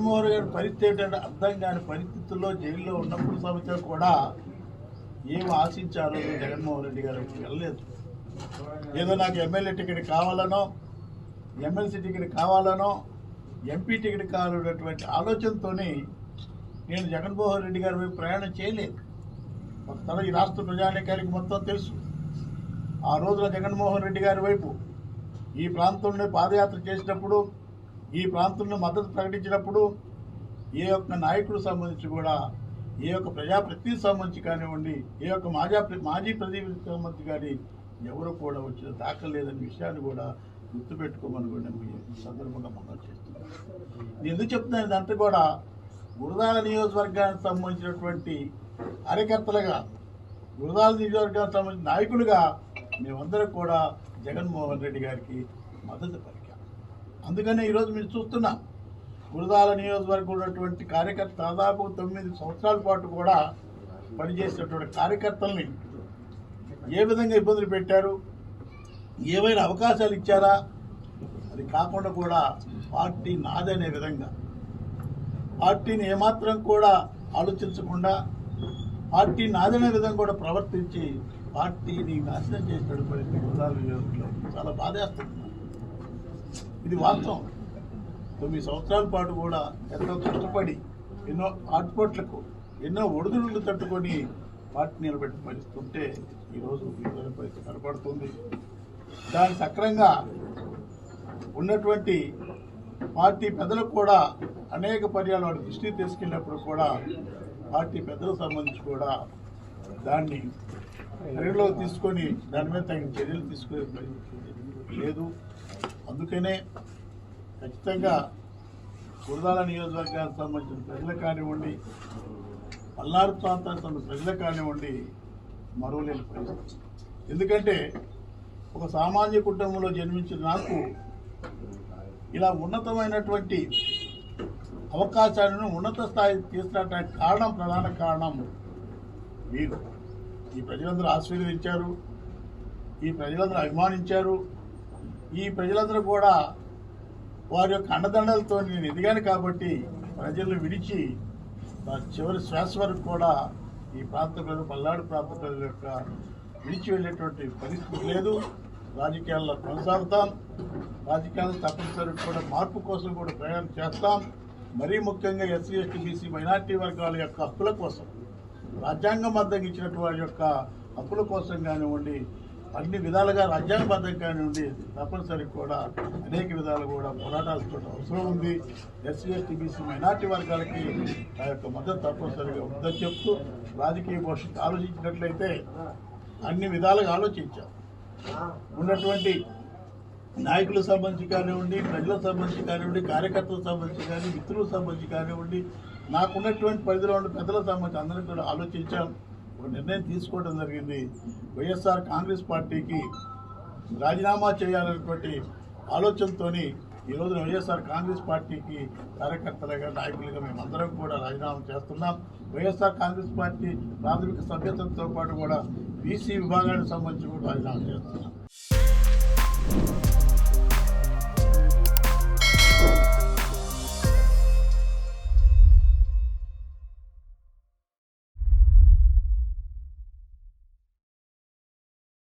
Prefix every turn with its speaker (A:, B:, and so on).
A: జగన్మోహన్ రెడ్డి గారి పరిస్థితి ఏంటంటే అర్థం కాని పరిస్థితుల్లో జైల్లో ఉన్నప్పుడు సమస్య కూడా ఏం ఆశించారో జగన్మోహన్ రెడ్డి గారు వెళ్ళలేదు. ఏదో నాకు ఎమ్మెల్యే టికెట్ కావాలనో, ఎమ్మెల్సీ టికెట్ కావాలనో, ఎంపీ టికెట్ కావాలనేటువంటి ఆలోచనతోనే నేను జగన్మోహన్ రెడ్డి గారి వైపు ప్రయాణం చేయలేదు. తన ఈ రాష్ట్ర ప్రజానీకానికి మొత్తం తెలుసు. ఆ రోజున జగన్మోహన్ రెడ్డి గారి వైపు ఈ ప్రాంతంలో పాదయాత్ర చేసినప్పుడు, ఈ ప్రాంతంలో మద్దతు ప్రకటించినప్పుడు ఏ ఒక్క నాయకుడు సంబంధించి కూడా, ఏ ఒక్క ప్రజాప్రతినిధి సంబంధించి కానివ్వండి, ఏ ఒక్క మాజీ ప్రతినిధి సంబంధించి కానీ ఎవరు కూడా వచ్చిన దాఖలు లేదనే విషయాన్ని కూడా గుర్తుపెట్టుకోమని కూడా నేను ఈ సందర్భంగా మనం చేస్తున్నాను. నేను ఎందుకు చెప్తున్నాను ఇదంతా కూడా గురజాల నియోజకవర్గానికి సంబంధించినటువంటి కార్యకర్తలుగా, గురజాల నియోజకవర్గానికి సంబంధించిన నాయకులుగా మేమందరం కూడా జగన్మోహన్ రెడ్డి గారికి మద్దతు పలికాం. అందుకనే ఈరోజు మీరు చూస్తున్నాం గురజాల నియోజకవర్గం ఉన్నటువంటి కార్యకర్త దాదాపు 9 సంవత్సరాల పాటు కూడా పనిచేసినటువంటి కార్యకర్తల్ని ఏ విధంగా ఇబ్బందులు పెట్టారు, ఏమైనా అవకాశాలు ఇచ్చారా, అది కాకుండా కూడా పార్టీ నాదనే విధంగా పార్టీని ఏమాత్రం కూడా ఆలోచించకుండా పార్టీ నాదనే విధంగా కూడా ప్రవర్తించి పార్టీని నాశనం చేసినటువంటి పరిస్థితి గురజాల నియోజకవర్గంలో చాలా బాధేస్తుంది. ఇది వాస్తవం. 9 సంవత్సరాల పాటు కూడా ఎంతో కష్టపడి ఎన్నో ఆటుపోట్లకు, ఎన్నో ఒడిదుడులు తట్టుకొని పార్టీ నిలబెట్టి పరిస్తుంటే ఈరోజు ఈ పరిస్థితి కనపడుతుంది. దాని సక్రంగా ఉన్నటువంటి పార్టీ పెద్దలకు కూడా అనేక పర్యాలు వాడి దృష్టికి తీసుకెళ్ళినప్పుడు కూడా పార్టీ పెద్దలకు సంబంధించి కూడా దాన్ని పరిగణలోకి తీసుకొని దాని మీద తగిన చర్యలు తీసుకునే లేదు. అందుకనే ఖచ్చితంగా గురజాల నియోజకవర్గానికి సంబంధించిన ప్రజలకు కానివ్వండి, పల్నాడు ప్రాంతానికి సంబంధించిన ప్రజలకు కానివ్వండి మరోలేని పరిస్థితి. ఎందుకంటే ఒక సామాన్య కుటుంబంలో జన్మించిన నాకు ఇలా ఉన్నతమైనటువంటి అవకాశాలను ఉన్నత స్థాయి తీసుకురావడానికి కారణం, ప్రధాన కారణం మీరు. ఈ ప్రజలందరూ ఆశీర్వదించారు, ఈ ప్రజలందరూ అభిమానించారు, ఈ ప్రజలందరూ కూడా వారి యొక్క అండదండలతో నేను ఎదిగాను కాబట్టి ప్రజలను విడిచి చివరి శ్వాస వరకు కూడా ఈ ప్రాంత ప్రజలు, పల్నాడు ప్రాంత ప్రజల యొక్క విడిచి వెళ్ళేటువంటి పరిస్థితి లేదు. రాజకీయాల్లో కొనసాగుతాం, రాజకీయాల్లో తప్పనిసరిగా కూడా మార్పు కోసం కూడా ప్రయాణం చేస్తాం. మరీ ముఖ్యంగా ఎస్సీ, ఎస్టీ, బీసీ, మైనార్టీ వర్గాల యొక్క హక్కుల కోసం, రాజ్యాంగబద్ధంగా ఇచ్చినటువంటి వారి యొక్క హక్కుల కోసం కానివ్వండి, అన్ని విధాలుగా రాజ్యాంగబద్ధంగా కానివ్వండి తప్పనిసరిగా కూడా అనేక విధాలు కూడా పోరాటాలతో అవసరం ఉంది. ఎస్సీ, ఎస్టీ, బీసీ, మైనార్టీ వర్గాలకి ఆ యొక్క మద్దతు తప్పనిసరిగా ఉందని చెప్తూ రాజకీయ భవిష్యత్తు ఆలోచించినట్లయితే అన్ని విధాలుగా ఆలోచించాం. ఉన్నటువంటి నాయకులకు సంబంధించి కానివ్వండి, ప్రజలకు సంబంధించి కానివ్వండి, కార్యకర్తలకు సంబంధించి కానీ, మిత్రులకు సంబంధించి కానివ్వండి, నాకున్నటువంటి పరిధిలో ఉన్న పెద్దలకు సంబంధించి అందరికీ కూడా ఆలోచించాం. ఒక నిర్ణయం తీసుకోవడం జరిగింది. వైఎస్ఆర్ కాంగ్రెస్ పార్టీకి రాజీనామా చేయాలనేటువంటి ఆలోచనతో ఈరోజు వైఎస్ఆర్ కాంగ్రెస్ పార్టీకి కార్యకర్తలుగా, నాయకులుగా మేమందరం కూడా రాజీనామా చేస్తున్నాం. వైఎస్ఆర్ కాంగ్రెస్ పార్టీ ప్రాథమిక సభ్యత్వంతో పాటు కూడా బీసీ విభాగానికి సంబంధించి కూడా రాజీనామా చేస్తున్నాం.